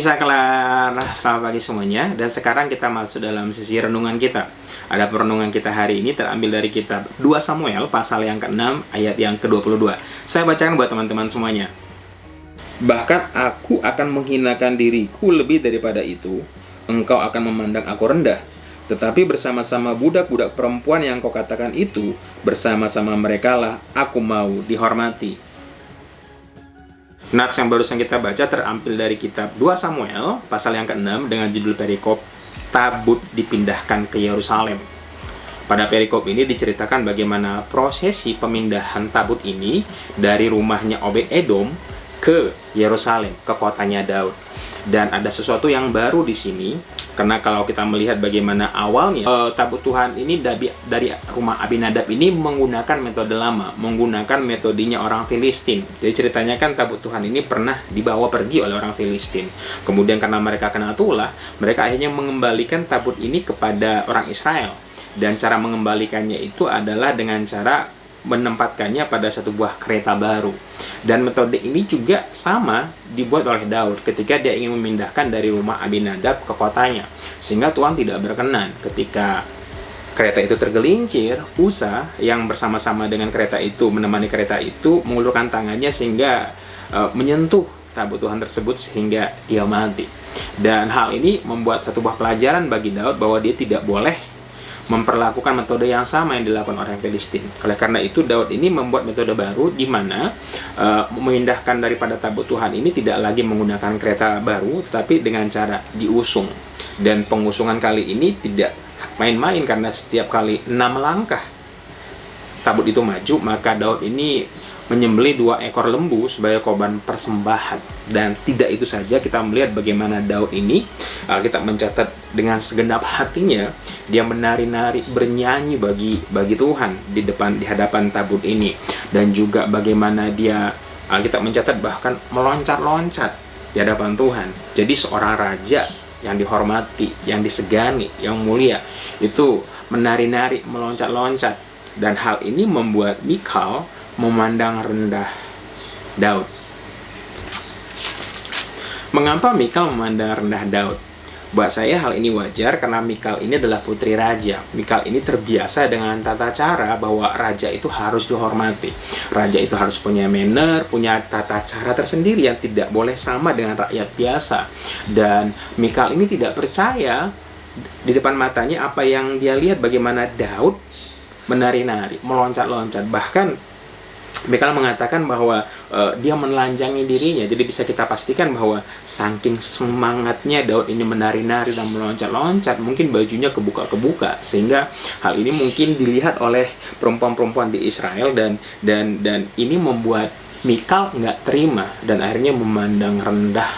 Bisa kelar. Selamat pagi semuanya. Dan sekarang kita masuk dalam sesi renungan kita. Ada renungan kita hari ini terambil dari kitab 2 Samuel pasal yang ke-6 ayat yang ke-22. Saya bacakan buat teman-teman semuanya. Bahkan aku akan menghinakan diriku lebih daripada itu. Engkau akan memandang aku rendah. Tetapi bersama-sama budak-budak perempuan yang kau katakan itu, bersama-sama merekalah aku mau dihormati. Nats yang barusan kita baca terambil dari kitab 2 Samuel pasal yang ke-6 dengan judul perikop Tabut dipindahkan ke Yerusalem. Pada perikop ini diceritakan bagaimana prosesi pemindahan tabut ini dari rumahnya Obed-Edom ke Yerusalem, ke kotanya Daud. Dan ada sesuatu yang baru di sini, karena kalau kita melihat bagaimana awalnya tabut Tuhan ini dari rumah Abinadab ini menggunakan metode lama, menggunakan metodenya orang Filistin. Jadi ceritanya kan tabut Tuhan ini pernah dibawa pergi oleh orang Filistin. Kemudian karena mereka kena tulah, mereka akhirnya mengembalikan tabut ini kepada orang Israel. Dan cara mengembalikannya itu adalah dengan cara menempatkannya pada satu buah kereta baru. Dan metode ini juga sama dibuat oleh Daud ketika dia ingin memindahkan dari rumah Abinadab ke kotanya. Sehingga Tuhan tidak berkenan ketika kereta itu tergelincir. Usa yang bersama-sama dengan kereta itu, menemani kereta itu, mengulurkan tangannya sehingga menyentuh tabut Tuhan tersebut sehingga dia mati. Dan hal ini membuat satu buah pelajaran bagi Daud bahwa dia tidak boleh memperlakukan metode yang sama yang dilakukan orang Filistin. Oleh karena itu Daud ini membuat metode baru di mana memindahkan daripada tabut Tuhan ini tidak lagi menggunakan kereta baru, tetapi dengan cara diusung. Dan pengusungan kali ini tidak main-main karena setiap kali 6 langkah tabut itu maju, maka Daud ini menyembelih 2 ekor lembu sebagai korban persembahan. Dan tidak itu saja, kita melihat bagaimana Daud ini, kita mencatat dengan segenap hatinya dia menari-nari, bernyanyi bagi Tuhan di hadapan tabut ini. Dan juga bagaimana dia, kita mencatat bahkan meloncat-loncat di hadapan Tuhan. Jadi seorang raja yang dihormati, yang disegani, yang mulia itu menari-nari, meloncat-loncat. Dan hal ini membuat Mikal memandang rendah Daud. Mengapa Mikal memandang rendah Daud? Buat saya hal ini wajar karena Mikal ini adalah putri raja. Mikal ini terbiasa dengan tata cara bahwa raja itu harus dihormati. Raja itu harus punya manner, punya tata cara tersendiri yang tidak boleh sama dengan rakyat biasa. Dan Mikal ini tidak percaya di depan matanya apa yang dia lihat, bagaimana Daud menari-nari, meloncat-loncat. Bahkan Mikal mengatakan bahwa dia menelanjangi dirinya. Jadi bisa kita pastikan bahwa saking semangatnya Daud ini menari-nari dan meloncat-loncat, mungkin bajunya kebuka-kebuka, sehingga hal ini mungkin dilihat oleh perempuan-perempuan di Israel dan ini membuat Mikal nggak terima dan akhirnya memandang rendah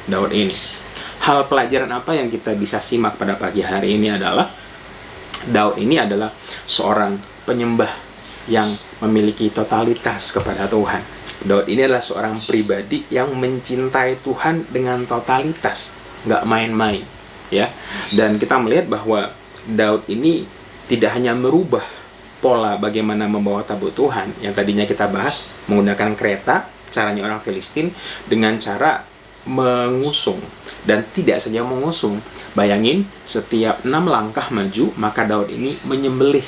Daud ini. Hal pelajaran apa yang kita bisa simak pada pagi hari ini adalah Daud ini adalah seorang penyembah yang memiliki totalitas kepada Tuhan. Daud ini adalah seorang pribadi yang mencintai Tuhan dengan totalitas, nggak main-main, ya. Dan kita melihat bahwa Daud ini tidak hanya merubah pola bagaimana membawa tabut Tuhan yang tadinya kita bahas menggunakan kereta, caranya orang Filistin, dengan cara mengusung. Dan tidak saja mengusung, bayangin setiap 6 langkah maju maka Daud ini menyembelih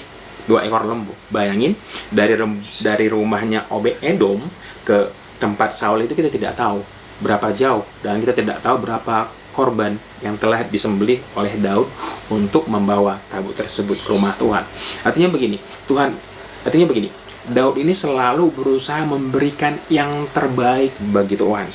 2 ekor lembu. Bayangin dari rumahnya Obed-Edom ke tempat Saul itu kita tidak tahu berapa jauh, dan kita tidak tahu berapa korban yang telah disembelih oleh Daud untuk membawa tabut tersebut ke rumah Tuhan. Artinya begini, Daud ini selalu berusaha memberikan yang terbaik bagi Tuhan.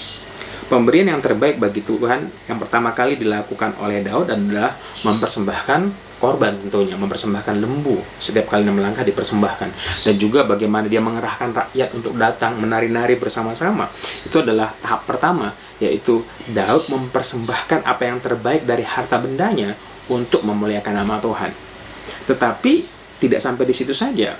Pemberian yang terbaik bagi Tuhan yang pertama kali dilakukan oleh Daud adalah mempersembahkan korban, tentunya mempersembahkan lembu. Setiap kali 6 langkah dipersembahkan. Dan juga bagaimana dia mengerahkan rakyat untuk datang menari-nari bersama-sama. Itu adalah tahap pertama, yaitu Daud mempersembahkan apa yang terbaik dari harta bendanya untuk memuliakan nama Tuhan. Tetapi tidak sampai di situ saja.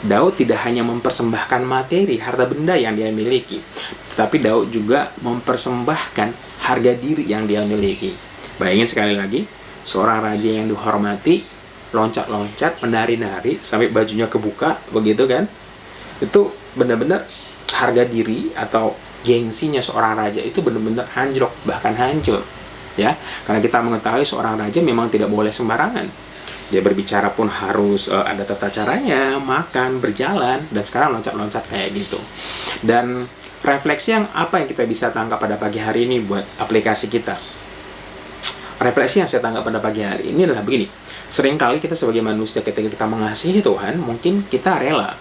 Daud tidak hanya mempersembahkan materi, harta benda yang dia miliki, tetapi Daud juga mempersembahkan harga diri yang dia miliki. Bayangin sekali lagi, seorang raja yang dihormati, loncat-loncat, menari-nari, sampai bajunya kebuka, begitu kan? Itu benar-benar harga diri atau gengsinya seorang raja itu benar-benar anjlok, bahkan hancur. Ya, karena kita mengetahui seorang raja memang tidak boleh sembarangan. Dia berbicara pun harus ada tata caranya, makan, berjalan, dan sekarang loncat-loncat kayak gitu. Dan refleksi apa yang kita bisa tangkap pada pagi hari ini buat aplikasi kita? Refleksi yang saya tangkap pada pagi hari ini adalah begini. Seringkali kita sebagai manusia ketika kita mengasihi Tuhan, mungkin kita rela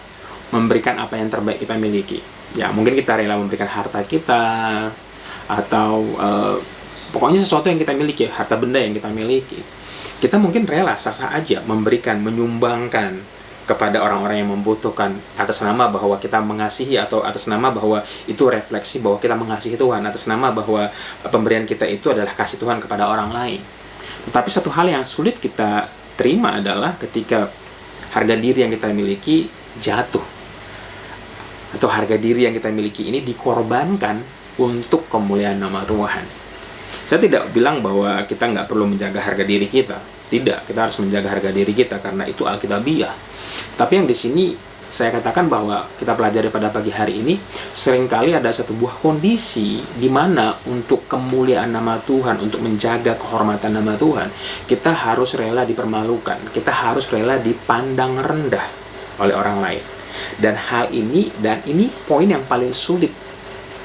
memberikan apa yang terbaik kita miliki. Ya, mungkin kita rela memberikan harta kita, atau pokoknya sesuatu yang kita miliki, harta benda yang kita miliki. Kita mungkin rela sah-sah aja memberikan, menyumbangkan kepada orang-orang yang membutuhkan atas nama bahwa kita mengasihi, atau atas nama bahwa itu refleksi bahwa kita mengasihi Tuhan, atas nama bahwa pemberian kita itu adalah kasih Tuhan kepada orang lain. Tetapi satu hal yang sulit kita terima adalah ketika harga diri yang kita miliki jatuh, atau harga diri yang kita miliki ini dikorbankan untuk kemuliaan nama Tuhan. Saya tidak bilang bahwa kita nggak perlu menjaga harga diri kita. Tidak, kita harus menjaga harga diri kita karena itu alkitabiah. Tapi yang di sini saya katakan bahwa kita pelajari pada pagi hari ini, seringkali ada satu buah kondisi di mana untuk kemuliaan nama Tuhan, untuk menjaga kehormatan nama Tuhan, kita harus rela dipermalukan, kita harus rela dipandang rendah oleh orang lain. Dan ini poin yang paling sulit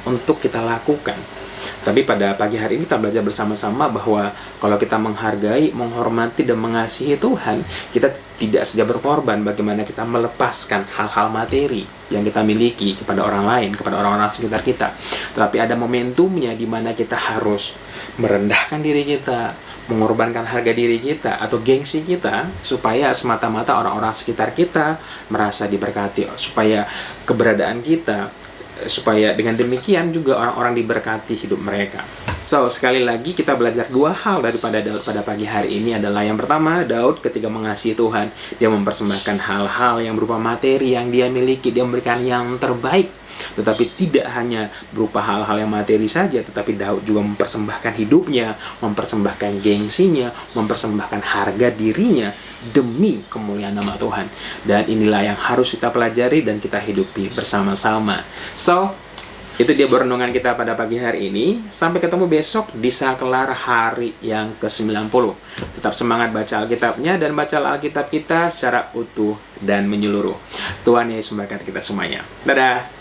untuk kita lakukan. Tapi pada pagi hari ini kita belajar bersama-sama bahwa kalau kita menghargai, menghormati, dan mengasihi Tuhan, kita tidak saja berkorban bagaimana kita melepaskan hal-hal materi yang kita miliki kepada orang lain, kepada orang-orang sekitar kita. Tetapi ada momentumnya di mana kita harus merendahkan diri kita, mengorbankan harga diri kita atau gengsi kita, supaya semata-mata orang-orang sekitar kita merasa diberkati, supaya keberadaan kita, supaya dengan demikian juga orang-orang diberkati hidup mereka. So, sekali lagi kita belajar dua hal daripada Daud pada pagi hari ini adalah yang pertama, Daud ketika mengasihi Tuhan, dia mempersembahkan hal-hal yang berupa materi yang dia miliki, dia memberikan yang terbaik. Tetapi tidak hanya berupa hal-hal yang materi saja, tetapi Daud juga mempersembahkan hidupnya, mempersembahkan gengsinya, mempersembahkan harga dirinya demi kemuliaan nama Tuhan. Dan inilah yang harus kita pelajari dan kita hidupi bersama-sama. So, itu dia renungan kita pada pagi hari ini. Sampai ketemu besok di Saklar hari yang ke-90. Tetap semangat baca Alkitabnya dan baca Alkitab kita secara utuh dan menyeluruh. Tuhan Yesus memberkati kita semuanya. Dadah!